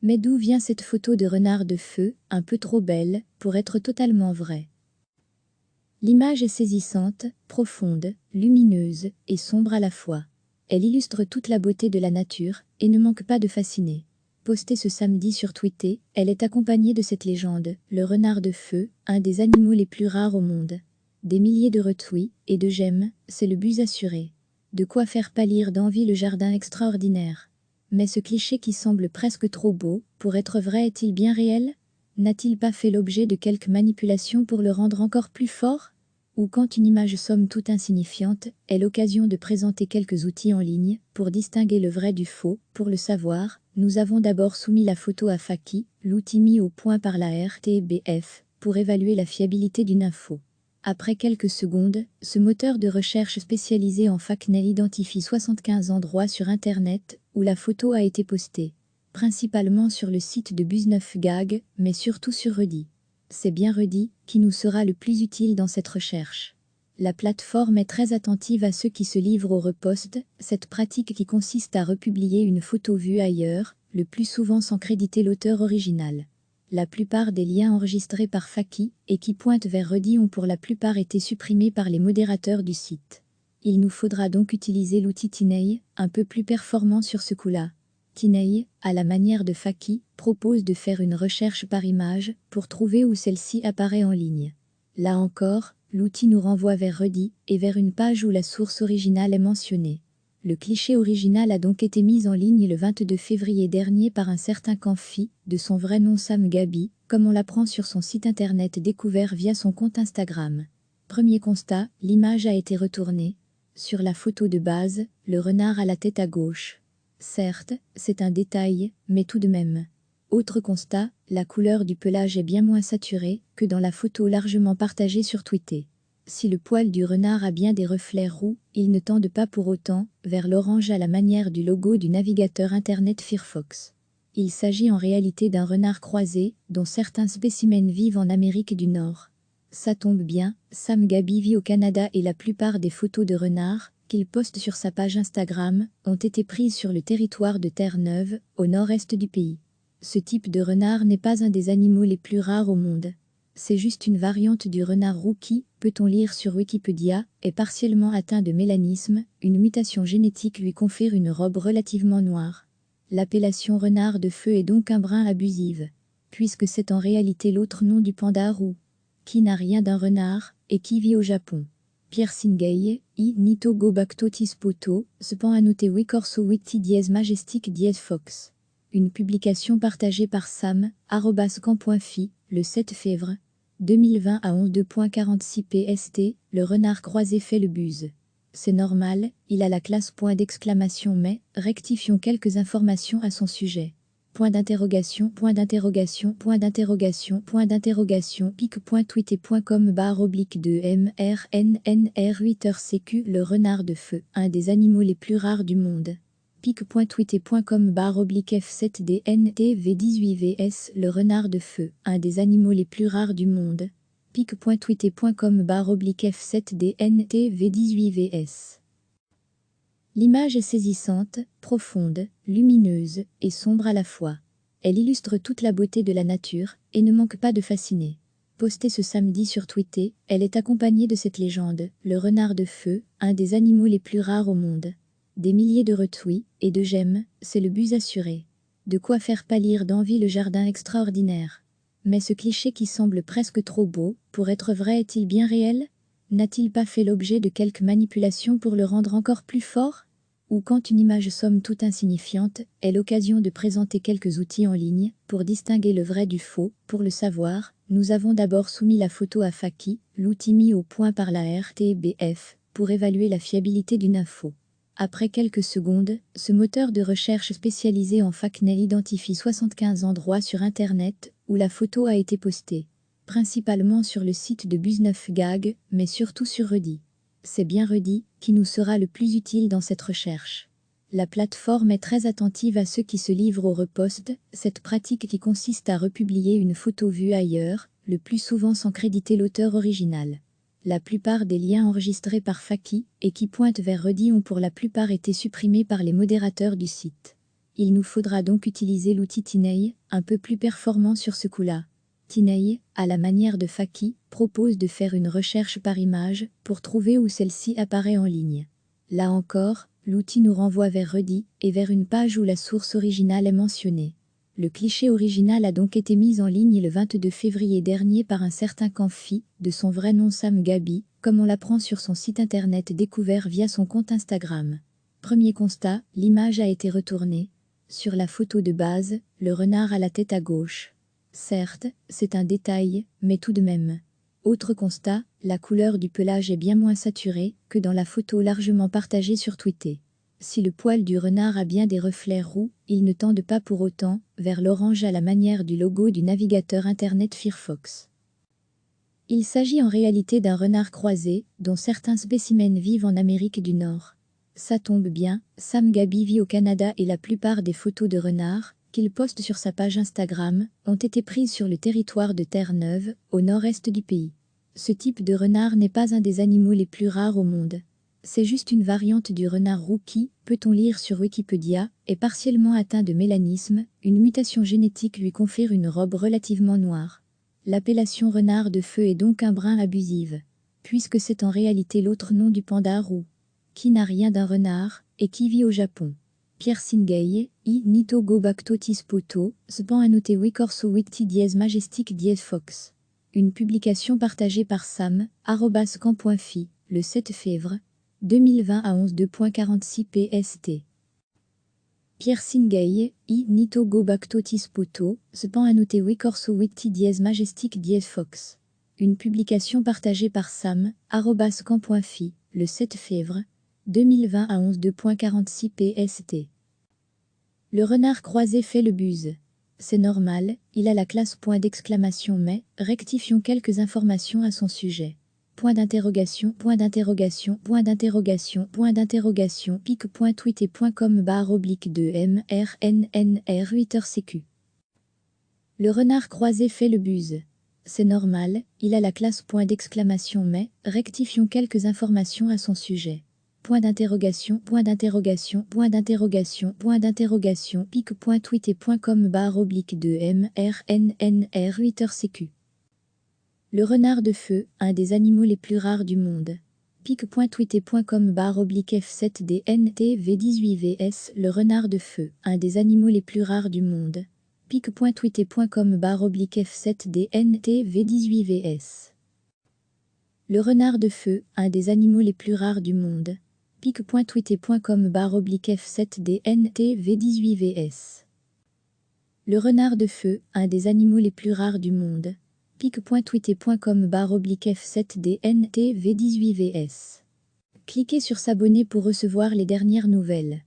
Mais d'où vient cette photo de renard de feu, un peu trop belle, pour être totalement vraie? L'image est saisissante, profonde, lumineuse et sombre à la fois. Elle illustre toute la beauté de la nature et ne manque pas de fasciner. Postée ce samedi sur Twitter, elle est accompagnée de cette légende, le renard de feu, un des animaux les plus rares au monde. Des milliers de retweets et de j'aime, c'est le buzz assuré. De quoi faire pâlir d'envie le jardin extraordinaire. Mais ce cliché qui semble presque trop beau pour être vrai est-il bien réel? N'a-t-il pas fait l'objet de quelques manipulations pour le rendre encore plus fort? Ou quand une image somme toute insignifiante est l'occasion de présenter quelques outils en ligne pour distinguer le vrai du faux? Pour le savoir, nous avons d'abord soumis la photo à Faki, l'outil mis au point par la RTBF, pour évaluer la fiabilité d'une info. Après quelques secondes, ce moteur de recherche spécialisé en fake news identifie 75 endroits sur Internet où la photo a été postée. Principalement sur le site de Buzz9Gag, mais surtout sur Reddit. C'est bien Reddit qui nous sera le plus utile dans cette recherche. La plateforme est très attentive à ceux qui se livrent au repost, cette pratique qui consiste à republier une photo vue ailleurs, le plus souvent sans créditer l'auteur original. La plupart des liens enregistrés par Faki et qui pointent vers Reddit ont pour la plupart été supprimés par les modérateurs du site. Il nous faudra donc utiliser l'outil Tinei, un peu plus performant sur ce coup-là. Tinei, à la manière de Faki, propose de faire une recherche par image pour trouver où celle-ci apparaît en ligne. Là encore, l'outil nous renvoie vers Reddit et vers une page où la source originale est mentionnée. Le cliché original a donc été mis en ligne le 22 février dernier par un certain Kanfi, de son vrai nom Sam Gabi, comme on l'apprend sur son site internet découvert via son compte Instagram. Premier constat, l'image a été retournée. Sur la photo de base, le renard a la tête à gauche. Certes, c'est un détail, mais tout de même. Autre constat, la couleur du pelage est bien moins saturée que dans la photo largement partagée sur Twitter. Si le poil du renard a bien des reflets roux, il ne tende pas pour autant vers l'orange à la manière du logo du navigateur internet Firefox. Il s'agit en réalité d'un renard croisé, dont certains spécimens vivent en Amérique du Nord. Ça tombe bien, Sam Gabi vit au Canada et la plupart des photos de renards qu'il poste sur sa page Instagram ont été prises sur le territoire de Terre-Neuve, au nord-est du pays. Ce type de renard n'est pas un des animaux les plus rares au monde. C'est juste une variante du renard roux qui, peut-on lire sur Wikipédia, est partiellement atteint de mélanisme, une mutation génétique lui confère une robe relativement noire. L'appellation renard de feu est donc un brin abusive, puisque c'est en réalité l'autre nom du panda roux, qui n'a rien d'un renard, et qui vit au Japon. Pierre Singay, I Nito Go Bactotis Poto, Span Annoté Wicorso Wikti dièse Majestic dièse Fox. Une publication partagée par Sam, @camp.fi, le 7 février 2020 à 11:46 PST, le renard croisé fait le buzz. C'est normal, il a la classe point d'exclamation mais, rectifions quelques informations à son sujet. Point d'interrogation, point d'interrogation, point d'interrogation, point d'interrogation, pic.twitter.com/2mrnnr8rcq le renard de feu, un des animaux les plus rares du monde. pic.twitter.com/f7dntv18vs le renard de feu, un des animaux les plus rares du monde. pic.twitter.com/f7dntv18vs. L'image est saisissante, profonde, lumineuse et sombre à la fois. Elle illustre toute la beauté de la nature et ne manque pas de fasciner. Postée ce samedi sur Twitter, elle est accompagnée de cette légende, le renard de feu, un des animaux les plus rares au monde. Des milliers de retweets et de j'aime, c'est le buzz assuré. De quoi faire pâlir d'envie le jardin extraordinaire. Mais ce cliché qui semble presque trop beau pour être vrai est-il bien réel? N'a-t-il pas fait l'objet de quelques manipulations pour le rendre encore plus fort? Ou quand une image somme toute insignifiante est l'occasion de présenter quelques outils en ligne pour distinguer le vrai du faux? Pour le savoir, nous avons d'abord soumis la photo à Faki, l'outil mis au point par la RTBF, pour évaluer la fiabilité d'une info. Après quelques secondes, ce moteur de recherche spécialisé en fake news identifie 75 endroits sur Internet où la photo a été postée. Principalement sur le site de Buzz9Gag, mais surtout sur Reddit. C'est bien Reddit qui nous sera le plus utile dans cette recherche. La plateforme est très attentive à ceux qui se livrent au repost, cette pratique qui consiste à republier une photo vue ailleurs, le plus souvent sans créditer l'auteur original. La plupart des liens enregistrés par Faki et qui pointent vers Reddit ont pour la plupart été supprimés par les modérateurs du site. Il nous faudra donc utiliser l'outil Tinei, un peu plus performant sur ce coup-là. Tinei, à la manière de Faki, propose de faire une recherche par image pour trouver où celle-ci apparaît en ligne. Là encore, l'outil nous renvoie vers Reddit et vers une page où la source originale est mentionnée. Le cliché original a donc été mis en ligne le 22 février dernier par un certain Kanfi, de son vrai nom Sam Gabi, comme on l'apprend sur son site internet découvert via son compte Instagram. Premier constat, l'image a été retournée. Sur la photo de base, le renard a la tête à gauche. Certes, c'est un détail, mais tout de même. Autre constat, la couleur du pelage est bien moins saturée que dans la photo largement partagée sur Twitter. Si le poil du renard a bien des reflets roux, il ne tende pas pour autant vers l'orange à la manière du logo du navigateur internet Firefox. Il s'agit en réalité d'un renard croisé, dont certains spécimens vivent en Amérique du Nord. Ça tombe bien, Sam Gabi vit au Canada et la plupart des photos de renards qu'il poste sur sa page Instagram ont été prises sur le territoire de Terre-Neuve, au nord-est du pays. Ce type de renard n'est pas un des animaux les plus rares au monde. C'est juste une variante du renard roux qui, peut-on lire sur Wikipédia, est partiellement atteint de mélanisme, une mutation génétique lui confère une robe relativement noire. L'appellation renard de feu est donc un brin abusive, puisque c'est en réalité l'autre nom du panda roux, qui n'a rien d'un renard, et qui vit au Japon. Pierre Singei, I Nito go Bacto Tispoto, span annoté Wicorso Wicti dièse majestic dièse fox. Une publication partagée par Sam, @camp.fi, le 7 février 2020 à 11:46 PST. Pierre Singei, I Nito go Bacto Tispoto, span annoté Wicorso Wicti dièse majestic dièse fox. Une publication partagée par Sam, @camp.fi, le 7 février 2020 à 11:46 PST. Le renard croisé fait le buzz. C'est normal, il a la classe point d'exclamation mais, rectifions quelques informations à son sujet. Point d'interrogation, point d'interrogation, point d'interrogation, point d'interrogation, pic.tweeter.com/2mrnnr8rcq. Le renard croisé fait le buzz. C'est normal, il a la classe point d'exclamation mais, rectifions quelques informations à son sujet. Point d'interrogation, point d'interrogation, point d'interrogation, point d'interrogation, pic.tweeter.com/2mrnnr8rcq. Le renard de feu, un des animaux les plus rares du monde. pic.tweeter.com/f7dntv18vs. Le renard de feu, un des animaux les plus rares du monde. pic.tweeter.com/f7dntv18vs. Le renard de feu, un des animaux les plus rares du monde. pic.tweeter.com/f7dntv18vs. Le renard de feu, un des animaux les plus rares du monde. pic.tweeter.com/f7dntv18vs. Cliquez sur s'abonner pour recevoir les dernières nouvelles.